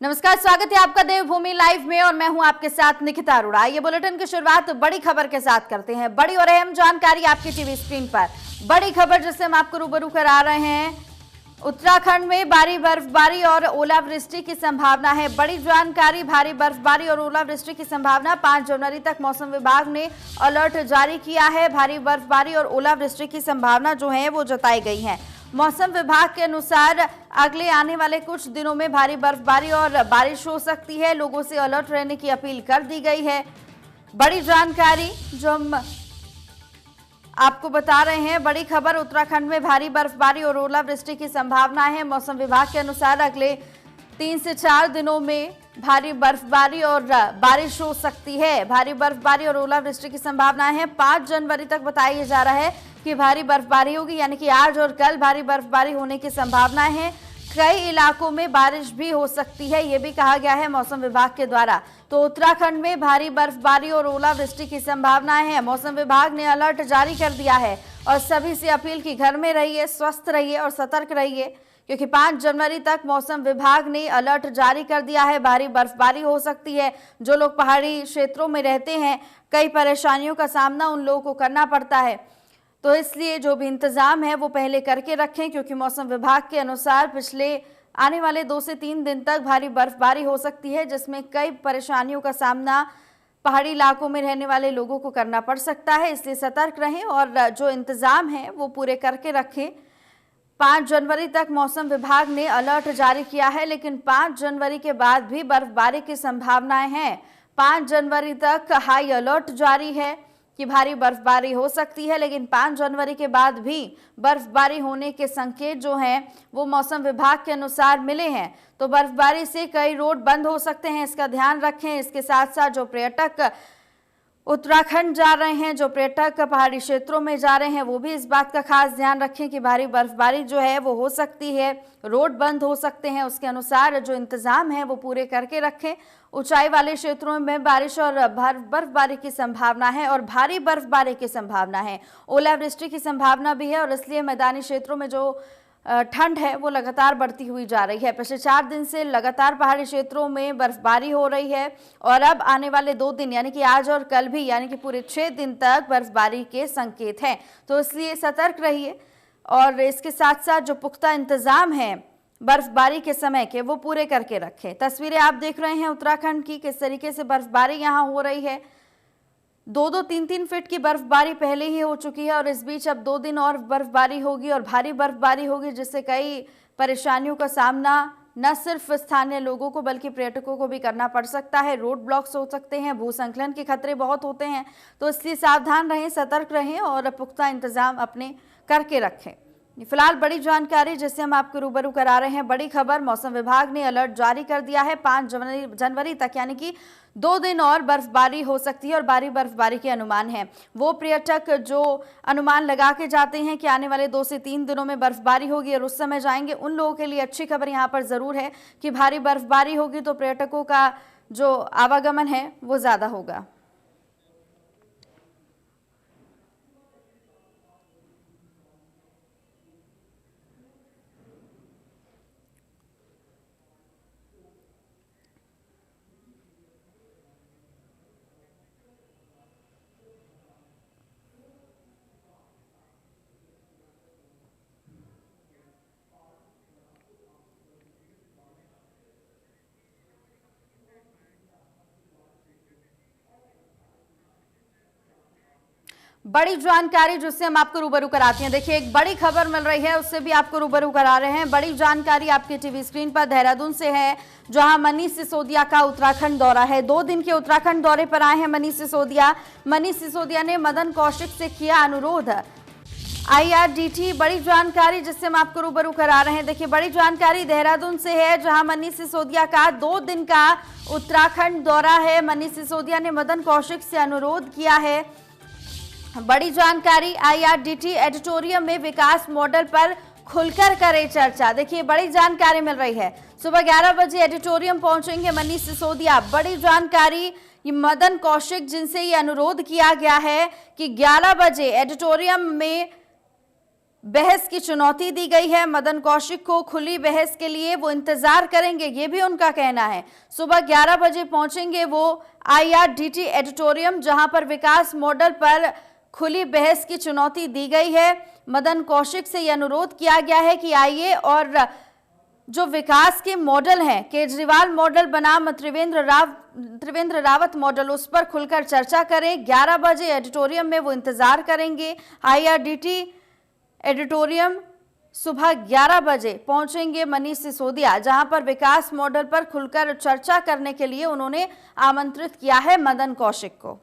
नमस्कार, स्वागत है आपका देवभूमि लाइव में और मैं हूं आपके साथ निकिता अरोड़ा। ये बुलेटिन की शुरुआत बड़ी खबर के साथ करते हैं। बड़ी और अहम जानकारी आपकी टीवी स्क्रीन पर। बड़ी खबर जिससे हम आपको रूबरू करा रहे हैं, उत्तराखंड में भारी बर्फबारी और ओलावृष्टि की संभावना है। बड़ी जानकारी, भारी बर्फबारी और ओलावृष्टि की संभावना। 5 जनवरी तक मौसम विभाग ने अलर्ट जारी किया है। भारी बर्फबारी और ओलावृष्टि की संभावना जो है वो जताई गई है। मौसम विभाग के अनुसार अगले आने वाले कुछ दिनों में भारी बर्फबारी और बारिश हो सकती है। लोगों से अलर्ट रहने की अपील कर दी गई है। बड़ी जानकारी जो हम आपको बता रहे हैं, बड़ी खबर, उत्तराखंड में भारी बर्फबारी और ओलावृष्टि की संभावना है। मौसम विभाग के अनुसार अगले 3 से 4 दिनों में भारी बर्फबारी और बारिश हो सकती है। भारी बर्फबारी और ओलावृष्टि की संभावना है। 5 जनवरी तक बताया जा रहा है कि भारी बर्फबारी होगी, यानी कि आज और कल भारी बर्फबारी होने की संभावना है। कई इलाकों में बारिश भी हो सकती है, ये भी कहा गया है मौसम विभाग के द्वारा। तो उत्तराखंड में भारी बर्फबारी और ओलावृष्टि की संभावना है। मौसम विभाग ने अलर्ट जारी कर दिया है और सभी से अपील की घर में रहिए, स्वस्थ रहिए और सतर्क रहिए, क्योंकि 5 जनवरी तक मौसम विभाग ने अलर्ट जारी कर दिया है। भारी बर्फबारी हो सकती है। जो लोग पहाड़ी क्षेत्रों में रहते हैं, कई परेशानियों का सामना उन लोगों को करना पड़ता है, तो इसलिए जो भी इंतजाम है वो पहले करके रखें, क्योंकि मौसम विभाग के अनुसार पिछले आने वाले 2 से 3 दिन तक भारी बर्फबारी हो सकती है, जिसमें कई परेशानियों का सामना पहाड़ी इलाकों में रहने वाले लोगों को करना पड़ सकता है। इसलिए सतर्क रहें और जो इंतजाम है वो पूरे करके रखें। 5 जनवरी तक मौसम विभाग ने अलर्ट जारी किया है, लेकिन 5 जनवरी के बाद भी बर्फबारी की संभावनाएं हैं। 5 जनवरी तक हाई अलर्ट जारी है कि भारी बर्फबारी हो सकती है, लेकिन 5 जनवरी के बाद भी बर्फबारी होने के संकेत जो हैं वो मौसम विभाग के अनुसार मिले हैं। तो बर्फबारी से कई रोड बंद हो सकते हैं, इसका ध्यान रखें। इसके साथ साथ जो पर्यटक उत्तराखंड जा रहे हैं, जो पर्यटक पहाड़ी क्षेत्रों में जा रहे हैं, वो भी इस बात का खास ध्यान रखें कि भारी बर्फबारी जो है वो हो सकती है, रोड बंद हो सकते हैं। उसके अनुसार जो इंतजाम है वो पूरे करके रखें। ऊंचाई वाले क्षेत्रों में बारिश और बर्फबारी की संभावना है और भारी बर्फबारी की संभावना है। ओलावृष्टि की संभावना भी है और इसलिए मैदानी क्षेत्रों में जो ठंड है वो लगातार बढ़ती हुई जा रही है। पिछले 4 दिन से लगातार पहाड़ी क्षेत्रों में बर्फबारी हो रही है और अब आने वाले 2 दिन यानी कि आज और कल भी, यानी कि पूरे 6 दिन तक बर्फबारी के संकेत हैं। तो इसलिए सतर्क रहिए और इसके साथ साथ जो पुख्ता इंतजाम है बर्फबारी के समय के वो पूरे करके रखें। तस्वीरें आप देख रहे हैं उत्तराखंड की, किस तरीके से बर्फबारी यहाँ हो रही है। 2-2, 3-3 फीट की बर्फबारी पहले ही हो चुकी है और इस बीच अब 2 दिन और बर्फबारी होगी और भारी बर्फबारी होगी, जिससे कई परेशानियों का सामना न सिर्फ स्थानीय लोगों को बल्कि पर्यटकों को भी करना पड़ सकता है। रोड ब्लॉक्स हो सकते हैं, भूस्खलन के खतरे बहुत होते हैं, तो इसलिए सावधान रहें, सतर्क रहें और पुख्ता इंतजाम अपने करके रखें। फिलहाल बड़ी जानकारी जिससे हम आपको रूबरू करा रहे हैं, बड़ी खबर, मौसम विभाग ने अलर्ट जारी कर दिया है। 5 जनवरी तक यानी कि 2 दिन और बर्फबारी हो सकती है और भारी बर्फबारी के अनुमान है। वो पर्यटक जो अनुमान लगा के जाते हैं कि आने वाले 2 से 3 दिनों में बर्फबारी होगी और उस समय जाएंगे, उन लोगों के लिए अच्छी खबर यहाँ पर जरूर है कि भारी बर्फबारी होगी तो पर्यटकों का जो आवागमन है वो ज्यादा होगा। बड़ी जानकारी जिससे हम आपको रूबरू कराते हैं। देखिए, एक बड़ी खबर मिल रही है, उससे भी आपको रूबरू करा रहे हैं। बड़ी जानकारी आपके टीवी स्क्रीन पर देहरादून से है, जहां मनीष सिसोदिया का उत्तराखंड दौरा है। 2 दिन के उत्तराखंड दौरे पर आए हैं मनीष सिसोदिया। मनीष सिसोदिया ने मदन कौशिक से किया अनुरोध। IRDT बड़ी जानकारी जिससे हम आपको रूबरू करा रहे हैं। देखिए, बड़ी जानकारी देहरादून से है, जहां मनीष सिसोदिया का 2 दिन का उत्तराखंड दौरा है। मनीष सिसोदिया ने मदन कौशिक से अनुरोध किया है। बड़ी जानकारी, IRDT एडिटोरियम में विकास मॉडल पर खुलकर करे चर्चा। देखिए, बड़ी जानकारी मिल रही है। सुबह 11 बजे एडिटोरियम पहुंचेंगे मनीष सिसोदिया। बड़ी जानकारी, ये मदन कौशिक जिनसे ये अनुरोध किया गया है कि 11 बजे एडिटोरियम में बहस की चुनौती दी गई है। मदन कौशिक को खुली बहस के लिए वो इंतजार करेंगे, ये भी उनका कहना है। सुबह 11 बजे पहुंचेंगे वो IRDT एडिटोरियम, जहां पर विकास मॉडल पर खुली बहस की चुनौती दी गई है। मदन कौशिक से यह अनुरोध किया गया है कि आइए और जो विकास के मॉडल हैं, केजरीवाल मॉडल बनाम त्रिवेंद्र रावत मॉडल, उस पर खुलकर चर्चा करें। 11 बजे एडिटोरियम में वो इंतजार करेंगे। IRDT एडिटोरियम सुबह 11 बजे पहुंचेंगे मनीष सिसोदिया, जहां पर विकास मॉडल पर खुलकर चर्चा करने के लिए उन्होंने आमंत्रित किया है मदन कौशिक को।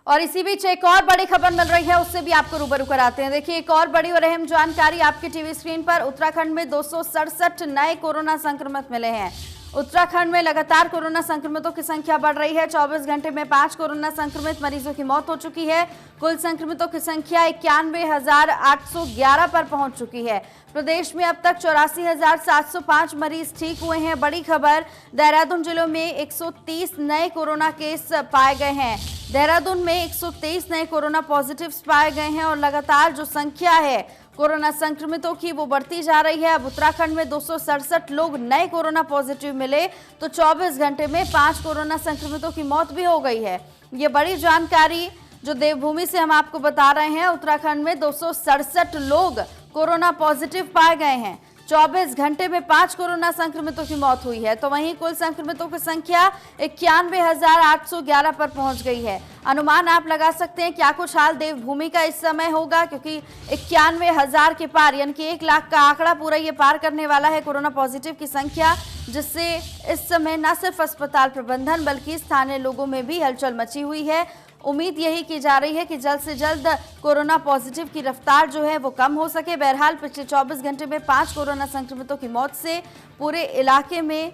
और इसी बीच एक और बड़ी खबर मिल रही है, उससे भी आपको रूबरू कराते हैं। देखिए, एक और बड़ी और अहम जानकारी आपके टीवी स्क्रीन पर। उत्तराखंड में 267 नए कोरोना संक्रमित मिले हैं। उत्तराखंड में लगातार कोरोना संक्रमितों की संख्या बढ़ रही है। 24 घंटे में 5 कोरोना संक्रमित मरीजों की मौत हो चुकी है। कुल संक्रमितों की संख्या 91,811 पर पहुंच चुकी है। प्रदेश में अब तक 84,705 मरीज ठीक हुए हैं। बड़ी खबर, देहरादून जिलों में 130 नए कोरोना केस पाए गए हैं। देहरादून में 123 नए कोरोना पॉजिटिव्स पाए गए हैं और लगातार जो संख्या है कोरोना संक्रमितों की वो बढ़ती जा रही है। अब उत्तराखंड में 267 लोग नए कोरोना पॉजिटिव मिले, तो 24 घंटे में 5 कोरोना संक्रमितों की मौत भी हो गई है। ये बड़ी जानकारी जो देवभूमि से हम आपको बता रहे हैं। उत्तराखंड में 267 लोग कोरोना पॉजिटिव पाए गए हैं। 24 घंटे में 5 कोरोना संक्रमितों की मौत हुई है। तो वहीं कुल संक्रमितों की संख्या 91,811 पर पहुंच गई है। अनुमान आप लगा सकते हैं क्या कुछ हाल देवभूमि का इस समय होगा, क्योंकि 91,000 के पार यानी कि 1 लाख का आंकड़ा पूरा ये पार करने वाला है कोरोना पॉजिटिव की संख्या, जिससे इस समय न सिर्फ अस्पताल प्रबंधन बल्कि स्थानीय लोगों में भी हलचल मची हुई है। उम्मीद यही की जा रही है कि जल्द से जल्द कोरोना पॉजिटिव की रफ्तार जो है वो कम हो सके। बहरहाल पिछले 24 घंटे में 5 कोरोना संक्रमितों की मौत से पूरे इलाके में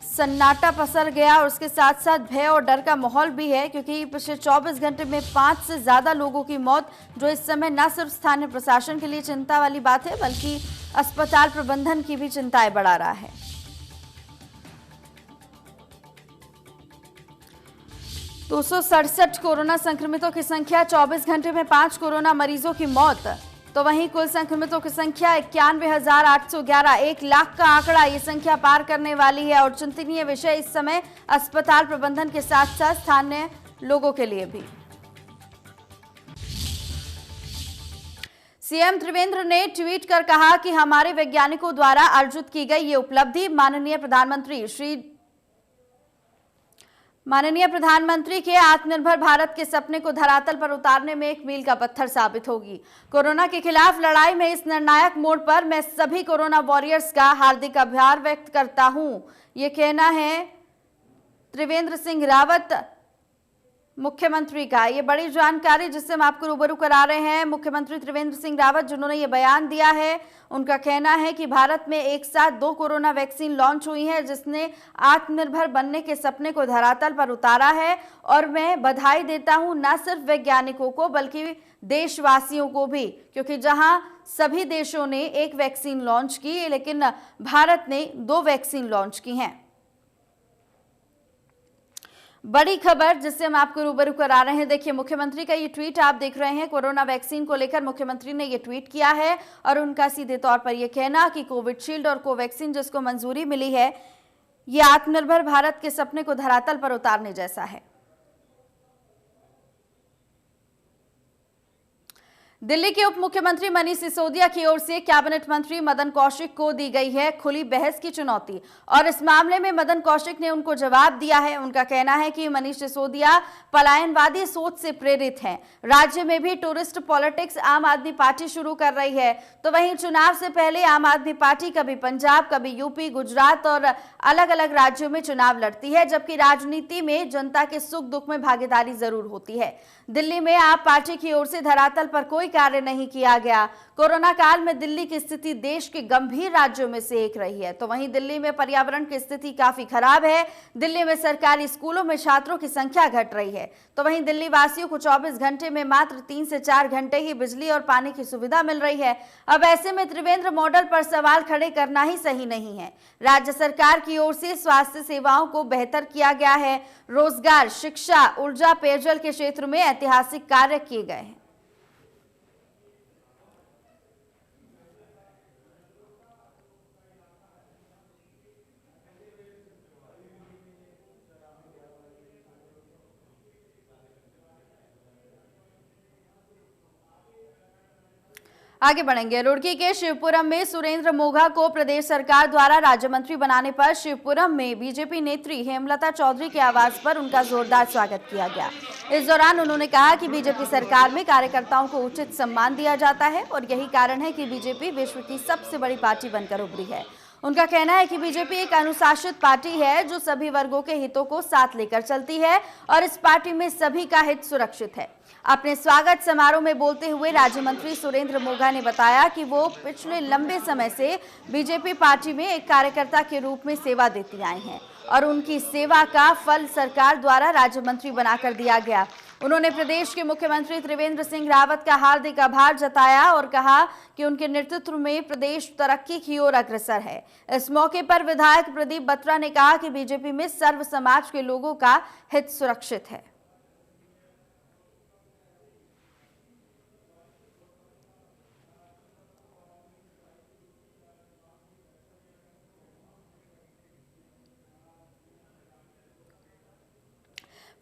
सन्नाटा पसर गया और उसके साथ साथ भय और डर का माहौल भी है, क्योंकि पिछले 24 घंटे में 5 से ज़्यादा लोगों की मौत, जो इस समय न सिर्फ स्थानीय प्रशासन के लिए चिंता वाली बात है बल्कि अस्पताल प्रबंधन की भी चिंताएं बढ़ा रहा है। 267 कोरोना संक्रमितों की संख्या, 24 घंटे में 5 कोरोना मरीजों की मौत। तो वहीं कुल संक्रमितों की संख्या 91,811, 1 लाख का आंकड़ा ये संख्या पार करने वाली है। और चिंतनीय विषय इस समय अस्पताल प्रबंधन के साथ साथ स्थानीय लोगों के लिए भी। सीएम त्रिवेंद्र ने ट्वीट कर कहा कि हमारे वैज्ञानिकों द्वारा अर्जित की गई ये उपलब्धि माननीय प्रधानमंत्री के आत्मनिर्भर भारत के सपने को धरातल पर उतारने में एक मील का पत्थर साबित होगी। कोरोना के खिलाफ लड़ाई में इस निर्णायक मोड़ पर मैं सभी कोरोना वॉरियर्स का हार्दिक आभार व्यक्त करता हूं। ये कहना है त्रिवेंद्र सिंह रावत मुख्यमंत्री का। ये बड़ी जानकारी जिससे हम आपको रूबरू करा रहे हैं। मुख्यमंत्री त्रिवेंद्र सिंह रावत जिन्होंने ये बयान दिया है, उनका कहना है कि भारत में एक साथ 2 कोरोना वैक्सीन लॉन्च हुई है, जिसने आत्मनिर्भर बनने के सपने को धरातल पर उतारा है। और मैं बधाई देता हूं न सिर्फ वैज्ञानिकों को बल्कि देशवासियों को भी, क्योंकि जहां सभी देशों ने एक वैक्सीन लॉन्च की, लेकिन भारत ने 2 वैक्सीन लॉन्च की हैं। बड़ी खबर जिससे हम आपको रूबरू करा रहे हैं। देखिए, मुख्यमंत्री का ये ट्वीट आप देख रहे हैं। कोरोना वैक्सीन को लेकर मुख्यमंत्री ने ये ट्वीट किया है और उनका सीधे तौर पर यह कहना कि कोविशील्ड और कोवैक्सीन जिसको मंजूरी मिली है, ये आत्मनिर्भर भारत के सपने को धरातल पर उतारने जैसा है। दिल्ली के उप मुख्यमंत्री मनीष सिसोदिया की ओर से कैबिनेट मंत्री मदन कौशिक को दी गई है खुली बहस की चुनौती, और इस मामले में मदन कौशिक ने उनको जवाब दिया है। उनका कहना है कि मनीष सिसोदिया पलायनवादी सोच से प्रेरित हैं। राज्य में भी टूरिस्ट पॉलिटिक्स आम आदमी पार्टी शुरू कर रही है। तो वहीं चुनाव से पहले आम आदमी पार्टी कभी पंजाब, कभी यूपी, गुजरात और अलग अलग राज्यों में चुनाव लड़ती है, जबकि राजनीति में जनता के सुख दुख में भागीदारी जरूर होती है। दिल्ली में आप पार्टी की ओर से धरातल पर कोई कार्य नहीं किया गया। कोरोना काल में दिल्ली की स्थिति देश के गंभीर राज्यों में से एक रही है। तो वहीं दिल्ली में पर्यावरण की स्थिति काफी खराब है। दिल्ली में सरकारी स्कूलों में छात्रों की संख्या घट रही है। तो वहीं दिल्ली वासियों को 24 घंटे में मात्र 3 से 4 घंटे ही बिजली और पानी की सुविधा मिल रही है। अब ऐसे में त्रिवेंद्र मॉडल पर सवाल खड़े करना ही सही नहीं है। राज्य सरकार की ओर से स्वास्थ्य सेवाओं को बेहतर किया गया है। रोजगार, शिक्षा, ऊर्जा, पेयजल के क्षेत्र में ऐतिहासिक कार्य किए गए हैं। आगे बढ़ेंगे। रुड़की के शिवपुरम में सुरेंद्र मोघा को प्रदेश सरकार द्वारा राज्य मंत्री बनाने पर शिवपुरम में बीजेपी नेत्री हेमलता चौधरी के आवास पर उनका जोरदार स्वागत किया गया। इस दौरान उन्होंने कहा कि बीजेपी सरकार में कार्यकर्ताओं को उचित सम्मान दिया जाता है और यही कारण है कि बीजेपी विश्व की सबसे बड़ी पार्टी बनकर उभरी है। उनका कहना है कि बीजेपी एक अनुशासित पार्टी है जो सभी वर्गों के हितों को साथ लेकर चलती है और इस पार्टी में सभी का हित सुरक्षित है। अपने स्वागत समारोह में बोलते हुए राज्य मंत्री सुरेंद्र मोघा ने बताया कि वो पिछले लंबे समय से बीजेपी पार्टी में एक कार्यकर्ता के रूप में सेवा देती आई हैं और उनकी सेवा का फल सरकार द्वारा राज्य मंत्री बनाकर दिया गया। उन्होंने प्रदेश के मुख्यमंत्री त्रिवेंद्र सिंह रावत का हार्दिक आभार जताया और कहा कि उनके नेतृत्व में प्रदेश तरक्की की ओर अग्रसर है। इस मौके पर विधायक प्रदीप बत्रा ने कहा कि बीजेपी में सर्व समाज के लोगों का हित सुरक्षित है।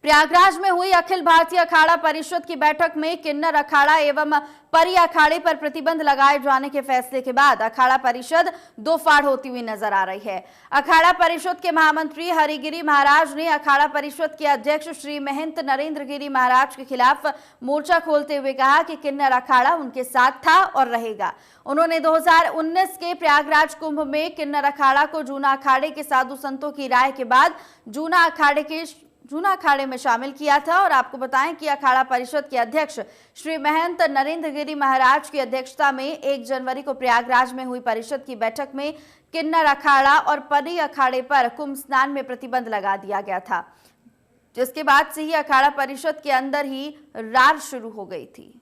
प्रयागराज में हुई अखिल भारतीय अखाड़ा परिषद की बैठक में किन्नर अखाड़ा एवं परी अखाड़े पर प्रतिबंध लगाए जाने के फैसले के बाद अखाड़ा परिषद दो फाड़ होती हुई नजर आ रही है। अखाड़ा परिषद के महामंत्री हरिगिरी महाराज ने अखाड़ा परिषद के अध्यक्ष श्री महंत नरेंद्र गिरी महाराज के खिलाफ मोर्चा खोलते हुए कहा कि किन्नर अखाड़ा उनके साथ था और रहेगा। उन्होंने 2019 के प्रयागराज कुंभ में किन्नर अखाड़ा को जूना अखाड़े के साधु संतों की राय के बाद जूना अखाड़े में शामिल किया था और आपको बताएं कि अखाड़ा परिषद के अध्यक्ष श्री महंत नरेंद्र गिरी महाराज की अध्यक्षता में 1 जनवरी को प्रयागराज में हुई परिषद की बैठक में किन्नर अखाड़ा और परी अखाड़े पर कुंभ स्नान में प्रतिबंध लगा दिया गया था, जिसके बाद से ही अखाड़ा परिषद के अंदर ही रार शुरू हो गई थी।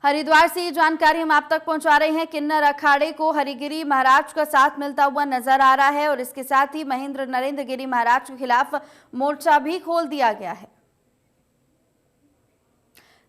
हरिद्वार से ये जानकारी हम आप तक पहुंचा रहे हैं। किन्नर अखाड़े को हरिगिरी महाराज का साथ मिलता हुआ नजर आ रहा है और इसके साथ ही महेंद्र नरेंद्र गिरी महाराज के खिलाफ मोर्चा भी खोल दिया गया है।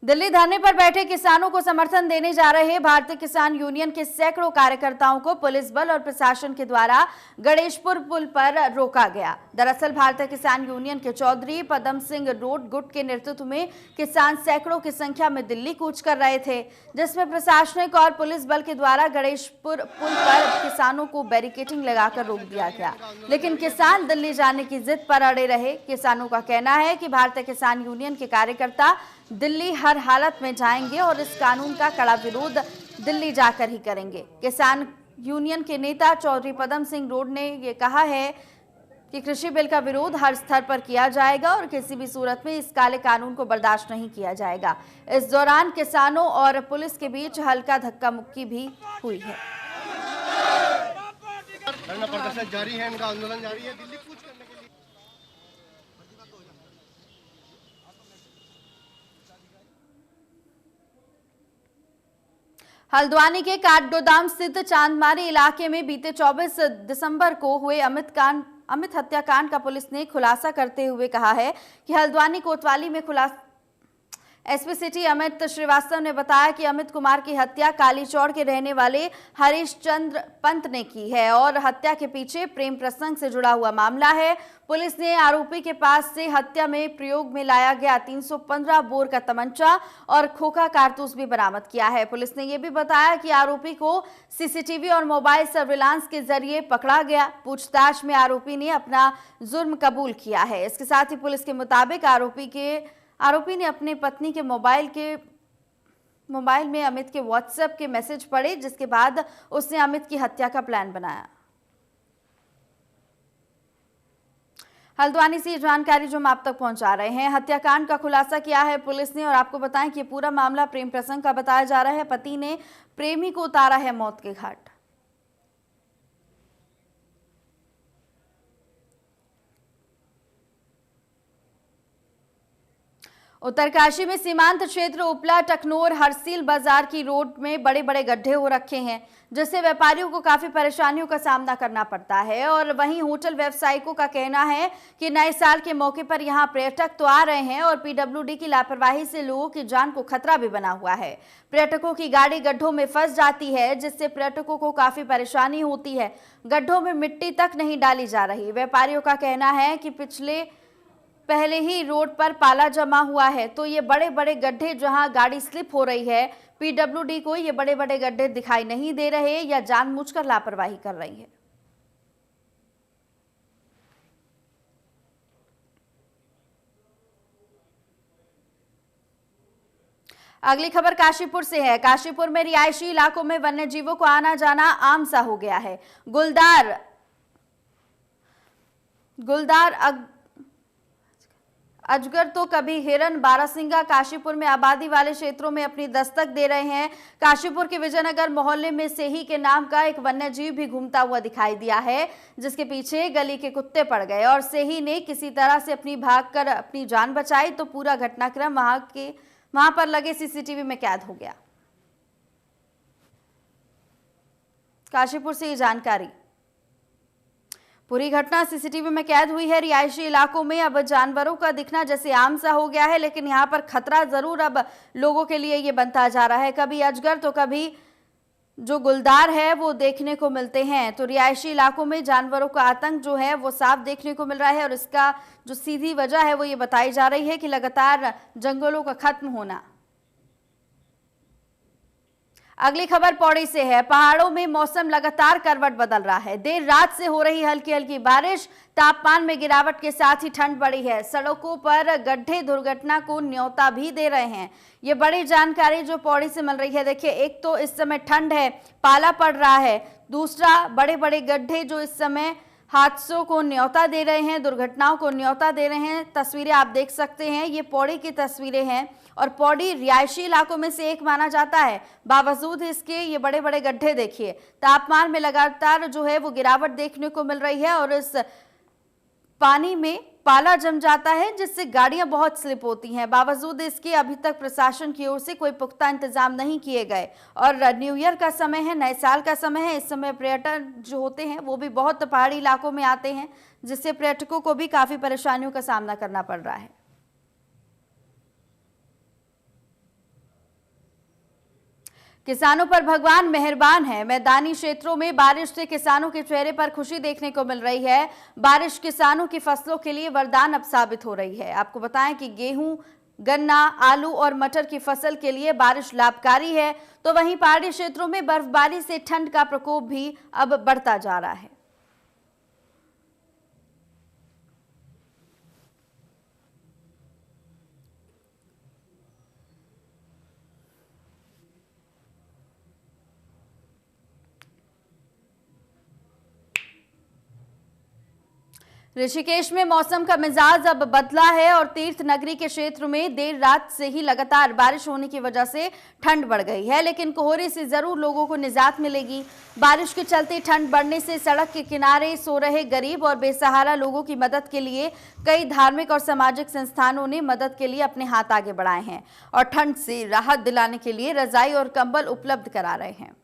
दिल्ली धरने पर बैठे किसानों को समर्थन देने जा रहे भारतीय किसान यूनियन के सैकड़ों कार्यकर्ताओं को पुलिस बल और प्रशासन के द्वारा गणेशपुर पुल पर रोका गया। दरअसल भारतीय किसान यूनियन के चौधरी पदम सिंह रोड गुट के नेतृत्व में किसान सैकड़ों की संख्या में दिल्ली कूच कर रहे थे, जिसमें प्रशासनिक और पुलिस बल के द्वारा गणेशपुर पुल पर किसानों को बैरिकेडिंग लगाकर रोक दिया गया, लेकिन किसान दिल्ली जाने की जिद पर अड़े रहे। किसानों का कहना है कि भारतीय किसान यूनियन के कार्यकर्ता दिल्ली हर हालत में जाएंगे और इस कानून का कड़ा विरोध दिल्ली जाकर ही करेंगे। किसान यूनियन के नेता चौधरी पदम सिंह रोड ने ये कहा है कि कृषि बिल का विरोध हर स्तर पर किया जाएगा और किसी भी सूरत में इस काले कानून को बर्दाश्त नहीं किया जाएगा। इस दौरान किसानों और पुलिस के बीच हल्का धक्का मुक्की भी हुई है। प्रदर्शन जारी है, इनका आंदोलन जारी है दिल्ली कूच करने के लिए। हल्द्वानी के काठगोदाम स्थित चांदमारी इलाके में बीते 24 दिसंबर को हुए अमित हत्याकांड का पुलिस ने खुलासा करते हुए कहा है कि हल्द्वानी कोतवाली में एसपी सिटी अमित श्रीवास्तव ने बताया कि अमित कुमार की हत्या कालीचौड़ के रहने वाले हरीश चंद्र पंत ने की है और हत्या के पीछे प्रेम प्रसंग से जुड़ा हुआ मामला है। पुलिस ने आरोपी के पास से हत्या में प्रयोग में लाया गया 315 बोर का तमंचा और खोखा कारतूस भी बरामद किया है। पुलिस ने यह भी बताया कि आरोपी को सीसीटीवी और मोबाइल सर्विलांस के जरिए पकड़ा गया। पूछताछ में आरोपी ने अपना जुर्म कबूल किया है। इसके साथ ही पुलिस के मुताबिक आरोपी ने अपनी पत्नी के मोबाइल मोबाइल में अमित के व्हाट्सएप के मैसेज पढ़े, जिसके बाद उसने अमित की हत्या का प्लान बनाया। हल्द्वानी से जानकारी जो हम आप तक पहुंचा रहे हैं, हत्याकांड का खुलासा किया है पुलिस ने। और आपको बताएं कि पूरा मामला प्रेम प्रसंग का बताया जा रहा है। पति ने प्रेमी को उतारा है मौत के घाट। उत्तरकाशी में सीमांत क्षेत्र उपला टकनोर हरसील बाजार की रोड में बड़े बड़े गड्ढे हो रखे हैं, जिससे व्यापारियों को काफी परेशानियों का सामना करना पड़ता है। और वहीं होटल व्यवसायिकों का कहना है कि नए साल के मौके पर यहां पर्यटक तो आ रहे हैं और पीडब्ल्यूडी की लापरवाही से लोगों की जान को खतरा भी बना हुआ है। पर्यटकों की गाड़ी गड्ढों में फंस जाती है, जिससे पर्यटकों को काफी परेशानी होती है। गड्ढों में मिट्टी तक नहीं डाली जा रही। व्यापारियों का कहना है कि पहले ही रोड पर पाला जमा हुआ है, तो ये बड़े बड़े गड्ढे जहां गाड़ी स्लिप हो रही है, पीडब्ल्यूडी को ये बड़े बड़े गड्ढे दिखाई नहीं दे रहे या जानबूझकर लापरवाही कर रही है। अगली खबर काशीपुर से है। काशीपुर में रिहायशी इलाकों में वन्य जीवों को आना जाना आम सा हो गया है। गुलदार अजगर तो कभी हिरन, बारासिंगा काशीपुर में आबादी वाले क्षेत्रों में अपनी दस्तक दे रहे हैं। काशीपुर के विजयनगर मोहल्ले में सेही के नाम का एक वन्यजीव भी घूमता हुआ दिखाई दिया है, जिसके पीछे गली के कुत्ते पड़ गए और सेही ने किसी तरह से भागकर अपनी जान बचाई, तो पूरा घटनाक्रम वहां पर लगे सीसीटीवी में कैद हो गया। काशीपुर से ये जानकारी। पूरी घटना सीसीटीवी में कैद हुई है। रिहायशी इलाकों में अब जानवरों का दिखना जैसे आम सा हो गया है, लेकिन यहाँ पर खतरा जरूर अब लोगों के लिए ये बनता जा रहा है। कभी अजगर तो कभी जो गुलदार है वो देखने को मिलते हैं। तो रिहायशी इलाकों में जानवरों का आतंक जो है वो साफ देखने को मिल रहा है और इसका जो सीधी वजह है वो ये बताई जा रही है कि लगातार जंगलों का खत्म होना। अगली खबर पौड़ी से है। पहाड़ों में मौसम लगातार करवट बदल रहा है। देर रात से हो रही हल्की हल्की बारिश, तापमान में गिरावट के साथ ही ठंड बढ़ी है। सड़कों पर गड्ढे दुर्घटना को न्योता भी दे रहे हैं। ये बड़ी जानकारी जो पौड़ी से मिल रही है। देखिए, एक तो इस समय ठंड है, पाला पड़ रहा है, दूसरा बड़े बड़े गड्ढे जो इस समय हादसों को न्योता दे रहे हैं, दुर्घटनाओं को न्योता दे रहे हैं। तस्वीरें आप देख सकते हैं, ये पौड़ी की तस्वीरें हैं और पौड़ी रिहायशी इलाकों में से एक माना जाता है। बावजूद इसके ये बड़े बड़े गड्ढे देखिए। तापमान में लगातार जो है वो गिरावट देखने को मिल रही है और इस पानी में पाला जम जाता है, जिससे गाड़ियां बहुत स्लिप होती हैं। बावजूद इसके अभी तक प्रशासन की ओर से कोई पुख्ता इंतजाम नहीं किए गए। और न्यू ईयर का समय है, नए साल का समय है, इस समय पर्यटन जो होते हैं वो भी बहुत पहाड़ी इलाकों में आते हैं, जिससे पर्यटकों को भी काफी परेशानियों का सामना करना पड़ रहा है। किसानों पर भगवान मेहरबान है। मैदानी क्षेत्रों में बारिश से किसानों के चेहरे पर खुशी देखने को मिल रही है। बारिश किसानों की फसलों के लिए वरदान अब साबित हो रही है। आपको बताएं कि गेहूं, गन्ना, आलू और मटर की फसल के लिए बारिश लाभकारी है, तो वहीं पहाड़ी क्षेत्रों में बर्फबारी से ठंड का प्रकोप भी अब बढ़ता जा रहा है। ऋषिकेश में मौसम का मिजाज अब बदला है और तीर्थ नगरी के क्षेत्र में देर रात से ही लगातार बारिश होने की वजह से ठंड बढ़ गई है, लेकिन कोहरे से जरूर लोगों को निजात मिलेगी। बारिश के चलते ठंड बढ़ने से सड़क के किनारे सो रहे गरीब और बेसहारा लोगों की मदद के लिए कई धार्मिक और सामाजिक संस्थानों ने मदद के लिए अपने हाथ आगे बढ़ाए हैं और ठंड से राहत दिलाने के लिए रजाई और कंबल उपलब्ध करा रहे हैं।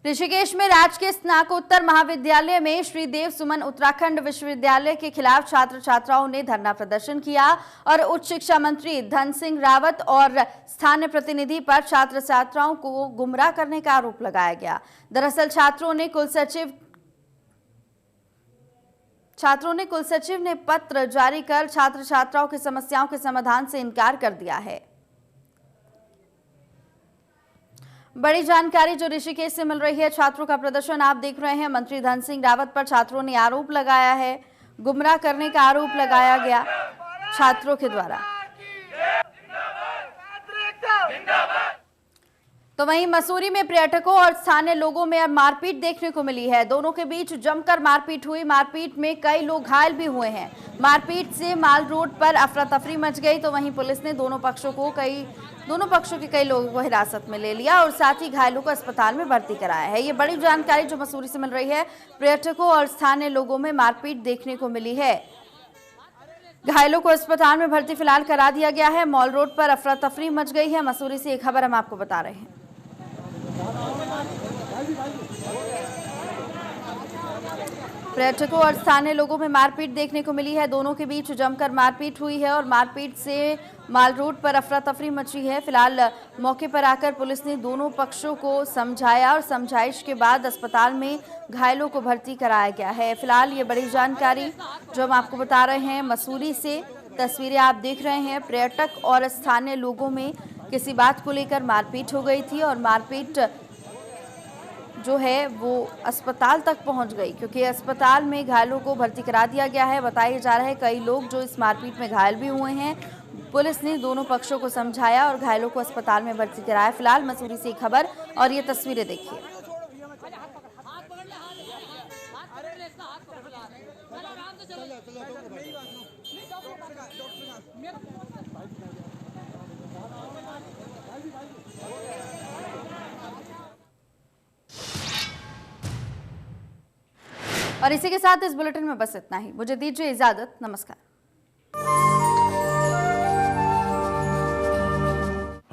ऋषिकेश में राजकीय स्नातकोत्तर महाविद्यालय में श्रीदेव सुमन उत्तराखंड विश्वविद्यालय के खिलाफ छात्र छात्राओं ने धरना प्रदर्शन किया और उच्च शिक्षा मंत्री धन सिंह रावत और स्थानीय प्रतिनिधि पर छात्र छात्राओं को गुमराह करने का आरोप लगाया गया। दरअसल छात्रों ने कुल सचिव ने पत्र जारी कर छात्र छात्राओं की समस्याओं के समाधान से इनकार कर दिया है। बड़ी जानकारी जो ऋषिकेश से मिल रही है। छात्रों का प्रदर्शन आप देख रहे हैं। मंत्री धन सिंह रावत पर छात्रों ने आरोप लगाया है, गुमराह करने का आरोप लगाया गया छात्रों के द्वारा। तो वहीं मसूरी में पर्यटकों और स्थानीय लोगों में अब मारपीट देखने को मिली है। दोनों के बीच जमकर मारपीट हुई। मारपीट में कई लोग घायल भी हुए हैं। मारपीट से माल रोड पर अफरा तफरी मच गई। तो वहीं पुलिस ने दोनों पक्षों के कई लोगों को हिरासत में ले लिया और साथ ही घायलों को अस्पताल में भर्ती कराया है। ये बड़ी जानकारी जो मसूरी से मिल रही है। पर्यटकों और स्थानीय लोगों में मारपीट देखने को मिली है। घायलों को अस्पताल में भर्ती फिलहाल करा दिया गया है। मॉल रोड पर अफरा तफरी मच गई है। मसूरी से एक खबर हम आपको बता रहे हैं। पर्यटकों और स्थानीय लोगों में मारपीट देखने को मिली है। दोनों के बीच जमकर मारपीट हुई है और मारपीट से माल रोड पर अफरा तफरी मची है। फिलहाल मौके पर आकर पुलिस ने दोनों पक्षों को समझाया और समझाइश के बाद अस्पताल में घायलों को भर्ती कराया गया है। फिलहाल ये बड़ी जानकारी जो हम आपको बता रहे हैं। मसूरी से तस्वीरें आप देख रहे हैं। पर्यटक और स्थानीय लोगों में किसी बात को लेकर मारपीट हो गई थी और मारपीट जो है वो अस्पताल तक पहुंच गई, क्योंकि अस्पताल में घायलों को भर्ती करा दिया गया है। बताया जा रहा है कई लोग जो इस मारपीट में घायल भी हुए हैं। पुलिस ने दोनों पक्षों को समझाया और घायलों को अस्पताल में भर्ती कराया। फिलहाल मसूरी से खबर और ये तस्वीरें देखिए। और इसी के साथ इस बुलेटिन में बस इतना ही। मुझे दीजिए इजाजत। नमस्कार।